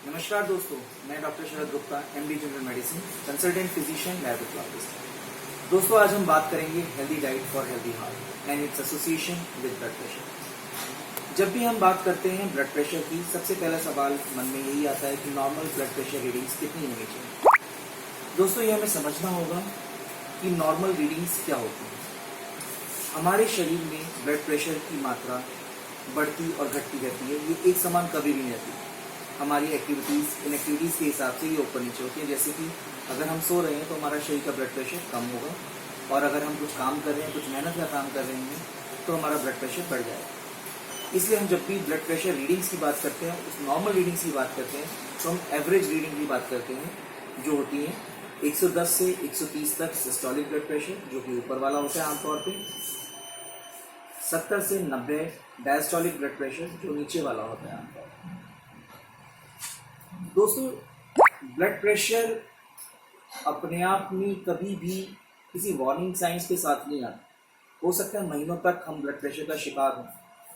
नमस्कार दोस्तों, मैं doctor Sharad Gupta, M D general medicine, consultant physician, laboratologist. दोस्तों, आज हम बात करेंगे healthy diet for healthy heart and its association with blood pressure. जब भी हम बात करते हैं ब्लड प्रेशर की, सबसे पहला सवाल मन में यही आता है कि नॉर्मल ब्लड प्रेशर रीडिंग्स कितनी होनी चाहिए। दोस्तों, ये हमें समझना होगा कि नॉर्मल रीडिंग्स क्या होती हैं। हमारे शरीर में ब्लड प्रेशर की मात्रा बढ़ती और घटती रहती है, ये एक समान कभी भी नहीं रहती। हमारी इनएक्टिविटीज़ के हिसाब से ये ऊपर नीचे होती है। जैसे कि अगर हम सो रहे हैं तो हमारा शरीर का ब्लड प्रेशर कम होगा, और अगर हम कुछ काम कर रहे हैं, कुछ मेहनत का काम कर रहे हैं, तो हमारा ब्लड प्रेशर बढ़ जाएगा। इसलिए हम जब भी ब्लड प्रेशर रीडिंग्स की बात करते हैं, उस नॉर्मल रीडिंग्स की बात करते हैं, तो हम एवरेज रीडिंग की बात करते हैं, जो होती है 110 से 130 तक सिस्टोलिक ब्लड प्रेशर, जो कि ऊपर वाला होता है आमतौर पर। 70 से 90 डायस्टोलिक ब्लड प्रेशर, जो नीचे वाला होता है आमतौर पर। दोस्तों, ब्लड प्रेशर अपने आप में कभी भी किसी वार्निंग साइंस के साथ नहीं आता। हो सकता है महीनों तक हम ब्लड प्रेशर का शिकार हों,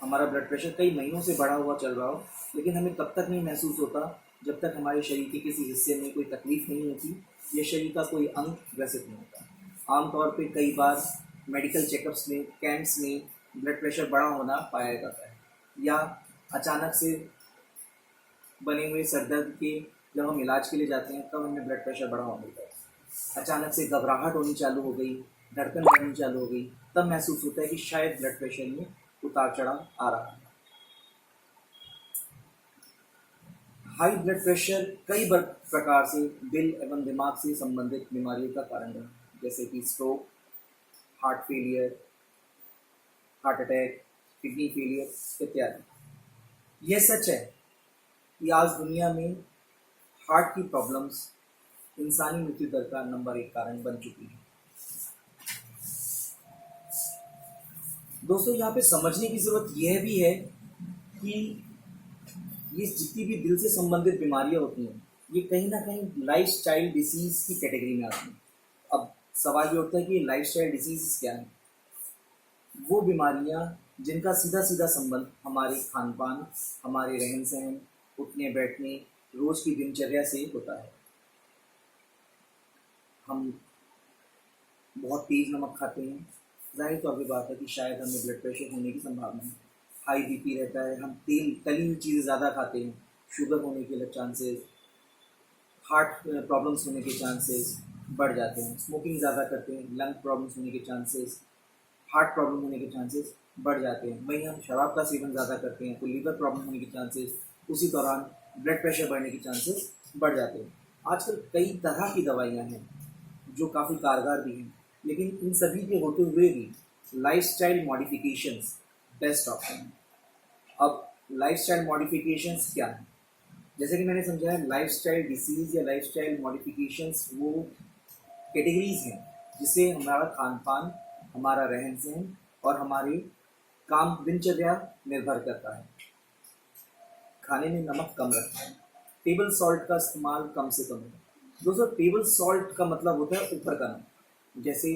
हमारा ब्लड प्रेशर कई महीनों से बढ़ा हुआ चल रहा हो, लेकिन हमें तब तक नहीं महसूस होता जब तक हमारे शरीर के किसी हिस्से में कोई तकलीफ नहीं होती या शरीर का कोई अंग ग्रसित नहीं होता। आमतौर पर कई बार मेडिकल चेकअप्स में, कैंप्स में ब्लड प्रेशर बढ़ा होना पाया जाता है, या अचानक से बने हुए सरदर्द के जब हम इलाज के लिए जाते हैं तब हमें ब्लड प्रेशर बढ़ा होने लगता है। अचानक से घबराहट होनी चालू हो गई, धड़कन बढ़नी चालू हो गई, तब महसूस होता है कि शायद ब्लड प्रेशर में उतार चढ़ाव आ रहा है। हाई ब्लड प्रेशर कई प्रकार से दिल एवं दिमाग से संबंधित बीमारियों का कारण है, जैसे कि stroke, heart failure, heart attack, kidney failure इत्यादि। यह सच है कि आज दुनिया में हार्ट की प्रॉब्लम्स इंसानी मृत्यु दर का नंबर 1 कारण बन चुकी है। दोस्तों, यहाँ पे समझने की जरूरत यह भी है कि ये जितनी भी दिल से संबंधित बीमारियां होती हैं, ये कहीं ना कहीं लाइफस्टाइल डिसीज की कैटेगरी में आती हैं। अब सवाल ये होता है कि लाइफस्टाइल डिसीज क्या है। वो बीमारियां जिनका सीधा सीधा संबंध हमारे खान पान, हमारे रहन सहन, उठने बैठने, रोज की दिनचर्या से होता है। हम बहुत तेज नमक खाते हैं, जाहिर तौर पर बात है कि शायद हमें ब्लड प्रेशर होने की संभावना है। हाई बीपी रहता है, हम तेल तली हुई चीज़ें ज़्यादा खाते हैं, शुगर होने के चांसेस, हार्ट प्रॉब्लम्स होने के चांसेस बढ़ जाते हैं। स्मोकिंग ज़्यादा करते हैं, लंग प्रॉब्लम्स होने के चांसेस, हार्ट प्रॉब्लम होने के चांसेस बढ़ जाते हैं। वहीं हम शराब का सेवन ज़्यादा करते हैं तो लीवर प्रॉब्लम होने के चांसेस, उसी दौरान ब्लड प्रेशर बढ़ने के चांसेस बढ़ जाते हैं। आजकल कई तरह की दवाइयाँ हैं जो काफ़ी कारगर भी हैं, लेकिन इन सभी के होते हुए भी लाइफस्टाइल मॉडिफिकेशंस बेस्ट ऑप्शन है। अब लाइफस्टाइल मॉडिफिकेशंस क्या है? जैसे कि मैंने समझाया, लाइफस्टाइल डिसीज़ या लाइफस्टाइल मॉडिफिकेशंस वो कैटेगरीज हैं जिसे हमारा खान पान, हमारा रहन सहन और हमारे काम दिनचर्या निर्भर करता है। खाने में नमक कम रखना है, टेबल सॉल्ट का इस्तेमाल कम से कम है। दोस्तों, टेबल सॉल्ट का मतलब होता है ऊपर का नमक। जैसे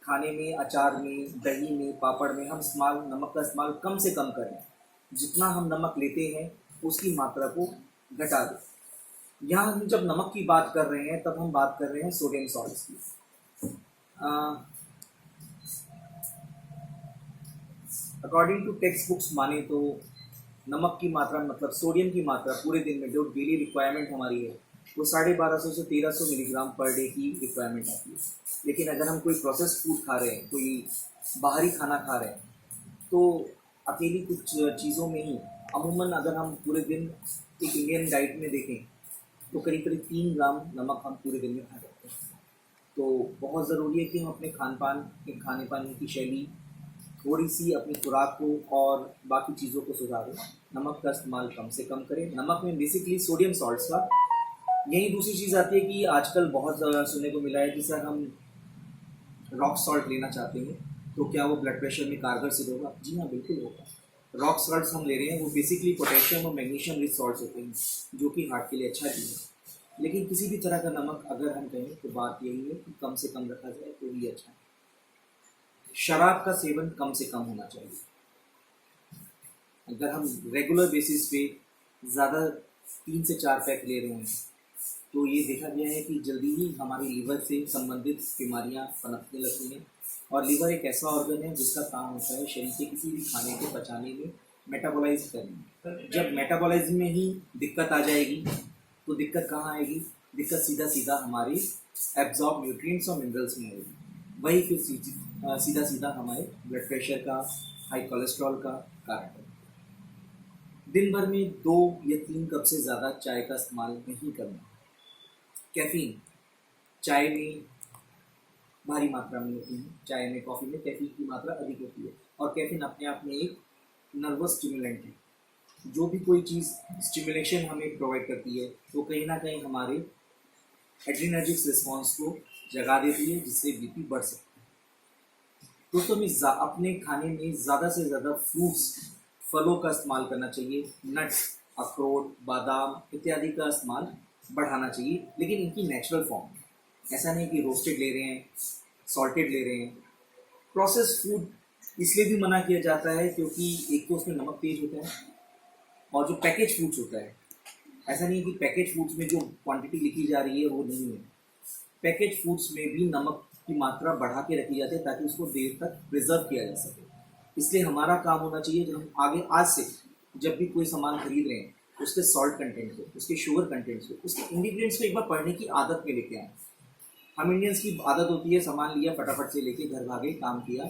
खाने में, अचार में, दही में, पापड़ में हम नमक का इस्तेमाल कम से कम करें। जितना हम नमक लेते हैं उसकी मात्रा को घटा दें। यहाँ हम जब नमक की बात कर रहे हैं तब हम बात कर रहे हैं सोडियम सॉल्ट्स की। अकॉर्डिंग टू टेक्स्ट बुक्स माने तो नमक की मात्रा, मतलब सोडियम की मात्रा पूरे दिन में जो डेली रिक्वायरमेंट हमारी है, वो 1250 से 1300 मिलीग्राम पर डे की रिक्वायरमेंट आती है। लेकिन अगर हम कोई प्रोसेस्ड फूड खा रहे हैं, कोई बाहरी खाना खा रहे हैं, तो अकेली कुछ चीज़ों में ही अमूमन अगर हम पूरे दिन एक इंडियन डाइट में देखें तो करीब करीब 3 ग्राम नमक हम पूरे दिन में खा जाते हैं। तो बहुत ज़रूरी है कि हम अपने खान पान, खाने पाने की शैली, थोड़ी सी अपनी खुराक को और बाकी चीज़ों को सुधारें। नमक का इस्तेमाल कम से कम करें। नमक में बेसिकली सोडियम सॉल्ट्स का। यही दूसरी चीज़ आती है कि आजकल बहुत ज़्यादा सुनने को मिला है कि सर हम रॉक सॉल्ट लेना चाहते हैं तो क्या वो ब्लड प्रेशर में कारगर सिद्ध होगा? जी हाँ, बिल्कुल होगा। रॉक सॉल्ट्स हम ले रहे हैं, वो बेसिकली पोटेशियम और मैग्नीशियम रिच सॉल्ट्स होते हैं, जो कि हार्ट के लिए अच्छा भी है। लेकिन किसी भी तरह का नमक अगर हम कहें तो बात यही है कि कम से कम रखा जाए तो ही अच्छा है। शराब का सेवन कम से कम होना चाहिए। अगर हम रेगुलर बेसिस पे ज़्यादा 3 से 4 पैक ले रहे हैं, तो ये देखा गया है कि जल्दी ही हमारे लीवर से संबंधित बीमारियां पनपने लगती हैं। और लीवर एक ऐसा ऑर्गन है जिसका काम होता है शरीर के किसी भी खाने को पचाने में, मेटाबॉलाइज करने। जब मेटाबॉलाइज में ही दिक्कत आ जाएगी तो दिक्कत कहाँ आएगी? दिक्कत सीधा सीधा हमारे एब्जॉर्ब न्यूट्रिएंट्स और मिनरल्स में आएगी। वही फिर सीधा सीधा हमारे ब्लड प्रेशर का, हाई कोलेस्ट्रॉल का कारण है। दिन भर में 2 या 3 कप से ज़्यादा चाय का इस्तेमाल नहीं करना। कैफीन चाय में भारी मात्रा में होती है, चाय में, कॉफ़ी में कैफीन की मात्रा अधिक होती है। और कैफीन अपने आप में एक नर्वस स्टिमुलेंट है। जो भी कोई चीज़ स्टिमुलेशन हमें प्रोवाइड करती है तो कहीं ना कहीं हमारे एड्रीनर्जिक रिस्पॉन्स को जगा देती है, जिससे बीपी बढ़ सकता है। दोस्तों, हमें अपने खाने में ज़्यादा से ज़्यादा फ्रूट्स, फलों का इस्तेमाल करना चाहिए। नट्स, अखरोट, बादाम इत्यादि का इस्तेमाल बढ़ाना चाहिए, लेकिन इनकी नेचुरल फॉर्म। ऐसा नहीं कि रोस्टेड ले रहे हैं, सॉल्टेड ले रहे हैं। प्रोसेस्ड फूड इसलिए भी मना किया जाता है क्योंकि एक तो उसमें नमक तेज होता है, और जो पैकेज फूड्स होता है, ऐसा नहीं है कि पैकेज फूड्स में जो क्वांटिटी लिखी जा रही है वो नहीं है। पैकेज फूड्स में भी नमक की मात्रा बढ़ा के रखी जाती है ताकि उसको देर तक प्रिजर्व किया जा सके। इसलिए हमारा काम होना चाहिए, जब हम आगे आज से जब भी कोई सामान खरीद रहे हैं, उसके सॉल्ट कंटेंट को, उसके शुगर कंटेंट्स को, उसके इंग्रीडियंट्स को एक बार पढ़ने की आदत में लेके आए। हम इंडियंस की आदत होती है सामान लिया, फटाफट से लेके घर भागे, काम किया,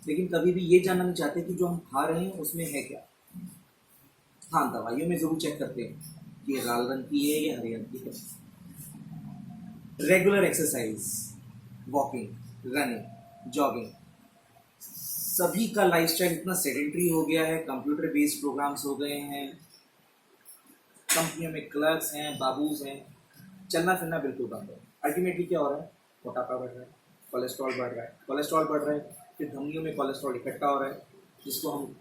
लेकिन कभी भी ये जानना नहीं चाहते कि जो हम खा रहे हैं उसमें है क्या। हाँ, दवाइयों में ज़रूर चेक करते हैं कि ये लाल रंग की है या हरे रंग की है। Regular exercise, walking, running, jogging, सभी का लाइफस्टाइल इतना सेडेंट्री हो गया है, कंप्यूटर बेस्ड प्रोग्राम्स हो गए हैं, कंपनियों में क्लर्क्स हैं, बाबूज हैं, चलना फिरना बिल्कुल बंद है। अल्टीमेटली क्या हो रहा है? मोटापा बढ़ रहा है, कोलेस्ट्रॉल बढ़ रहा है, कोलेस्ट्रॉल बढ़ रहा है, फिर धमनियों में कोलेस्ट्रॉल इकट्ठा हो रहा है, जिसको हम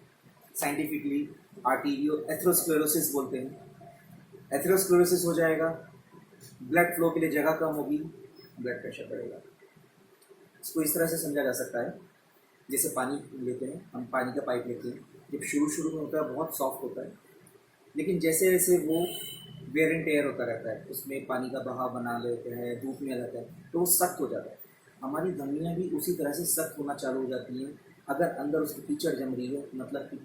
साइंटिफिकली आर्टीरियो एथेरोस्क्लेरोसिस बोलते हैं। एथेरोस्क्लेरोसिस हो जाएगा, ब्लड फ्लो के लिए जगह कम होगी, ब्लड प्रेशर बढ़ेगा। इसको इस तरह से समझा जा सकता है, जैसे पानी लेते हैं, हम पानी का पाइप लेते हैं, जब शुरू में होता है बहुत सॉफ्ट होता है, लेकिन जैसे जैसे वो वेयर एंड टेयर होता रहता है, उसमें पानी का बहाव बना लेते हैं, धूप में रहता है, तो वो सख्त हो जाता है। हमारी धमनियाँ भी उसी तरह से सख्त होना चालू हो जाती हैं। अगर अंदर उसकी कीचड़ जम रही है, मतलब कि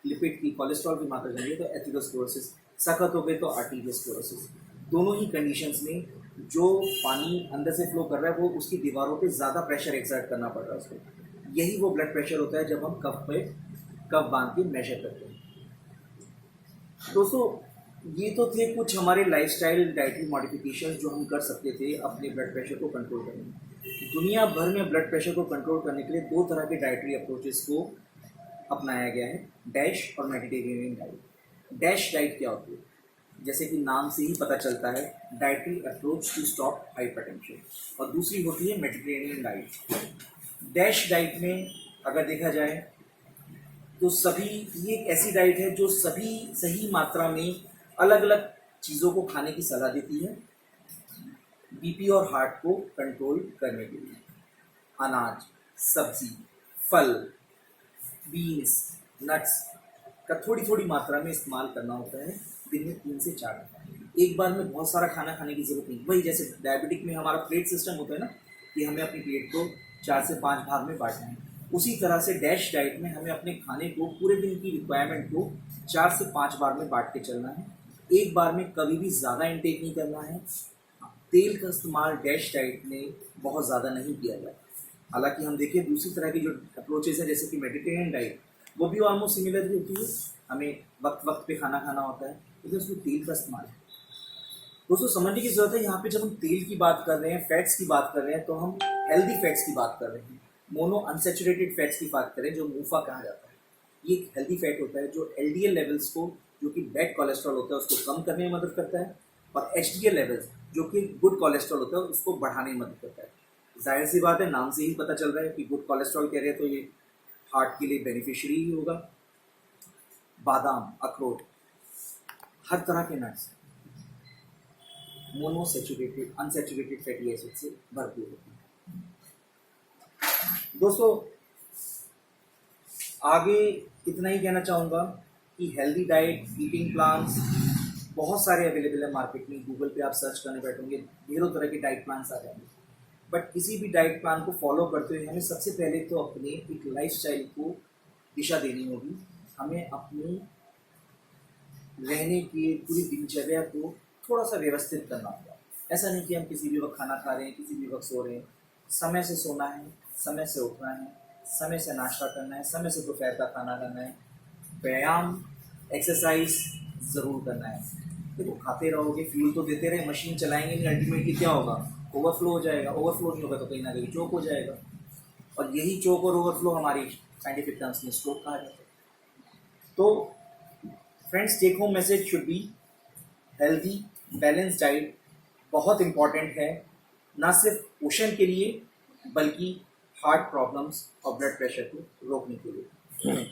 लिपिड की, कोलेस्ट्रॉल की मात्रा जम रही है, तो एथेरोस्क्लेरोसिस। सख्त हो गई तो आर्टीरियोस्क्लेरोसिस। दोनों ही कंडीशंस में जो पानी अंदर से फ्लो कर रहा है वो उसकी दीवारों पे ज़्यादा प्रेशर एक्सर्ट करना पड़ रहा है उसको। यही वो ब्लड प्रेशर होता है जब हम कफ बांध के मेजर करते हैं। दोस्तों, ये तो थे कुछ हमारे लाइफस्टाइल डाइटरी मॉडिफिकेशन जो हम कर सकते थे अपने ब्लड प्रेशर को कंट्रोल करने में। दुनिया भर में ब्लड प्रेशर को कंट्रोल करने के लिए 2 तरह के डाइटरी अप्रोचेस को अपनाया गया है, डैश और मेडिटेरेनियन डाइट। डैश डाइट क्या होती है? जैसे कि नाम से ही पता चलता है, dietary approach to stop hypertension. और दूसरी होती है मेडिटेरेनियन डाइट। डैश डाइट में अगर देखा जाए तो सभी, ये एक ऐसी डाइट है जो सभी सही मात्रा में अलग अलग चीज़ों को खाने की सलाह देती है बीपी और हार्ट को कंट्रोल करने के लिए। अनाज, सब्जी, फल, बीन्स, नट्स का थोड़ी थोड़ी मात्रा में इस्तेमाल करना होता है, दिन में 3 से 4। एक बार में बहुत सारा खाना खाने की जरूरत नहीं। वही जैसे डायबिटिक में हमारा प्लेट सिस्टम होता है ना, कि हमें अपनी प्लेट को 4 से 5 भाग में बांटना है, उसी तरह से डैश डाइट में हमें अपने खाने को, पूरे दिन की रिक्वायरमेंट को 4 से 5 बार में बांट के चलना है। एक बार में कभी भी ज़्यादा इंटेक नहीं करना है। तेल का इस्तेमाल डैश डाइट में बहुत ज़्यादा नहीं किया जाता। हालांकि हम देखें दूसरी तरह की जो अप्रोचेस है, जैसे कि मेडिटेरेनियन डाइट, वो भी ऑलमोस्ट सिमिलर ही होती है। हमें वक्त वक्त पे खाना खाना होता है, लेकिन उसमें तेल का इस्तेमाल है। दोस्तों, समझने की जरूरत है, यहाँ पे जब हम तेल की बात कर रहे हैं, फैट्स की बात कर रहे हैं, तो हम हेल्दी फैट्स की बात कर रहे हैं। मोनो अनसेचुरेटेड फैट्स की बात करें, जो मूफा कहा जाता है, ये एक हेल्दी फैट होता है जो एलडीएल लेवल्स को, जो कि बैड कोलेस्ट्रॉल होता है, उसको कम करने में मदद करता है, और एचडीएल लेवल्स जो कि गुड कोलेस्ट्रॉल होता है उसको बढ़ाने में मदद करता है। जाहिर सी बात है, नाम से ही पता चल रहा है कि गुड कोलेस्ट्रॉल कह रहे हैं तो ये हार्ट के लिए बेनिफिशियरी ही होगा। बादाम, अखरोट, हर तरह के नट्स मोनोसेचुरेटेड, अनसेचुरेटेड फैटी एसिड से भरपूर होते हैं। दोस्तों, आगे इतना ही कहना चाहूँगा कि हेल्दी डाइट, ईटिंग प्लान्स बहुत सारे अवेलेबल है मार्केट में, गूगल पे आप सर्च करने बैठोगे ढेरों तरह के डाइट प्लान्स आ जाएंगे। बट किसी भी डाइट प्लान को फॉलो करते हुए हमें सबसे पहले तो अपने एक लाइफस्टाइल को दिशा देनी होगी। हमें अपनी रहने की पूरी दिनचर्या को थोड़ा सा व्यवस्थित करना होगा। ऐसा नहीं कि हम किसी भी वक्त खाना खा रहे हैं, किसी भी वक्त सो रहे हैं। समय से सोना है, समय से उठना है, समय से नाश्ता करना है, समय से दोपहर का खाना करना है, व्यायाम एक्सरसाइज ज़रूर करना है। देखो खाते रहोगे, फ्यूल तो देते रहे, मशीन चलाएंगे नहीं, अल्टीमेटली क्या होगा, ओवरफ्लो हो जाएगा। ओवरफ्लो नहीं होगा तो कहीं ना कहीं चोक हो जाएगा, और यही चोक और ओवरफ्लो हमारी साइंटिफिक टर्म्स में स्ट्रोक कहा जाता है। तो friends, take home message should be healthy balance diet बहुत इंपॉर्टेंट है, ना सिर्फ पोषण के लिए बल्कि हार्ट प्रॉब्लम्स और ब्लड प्रेशर को रोकने के लिए।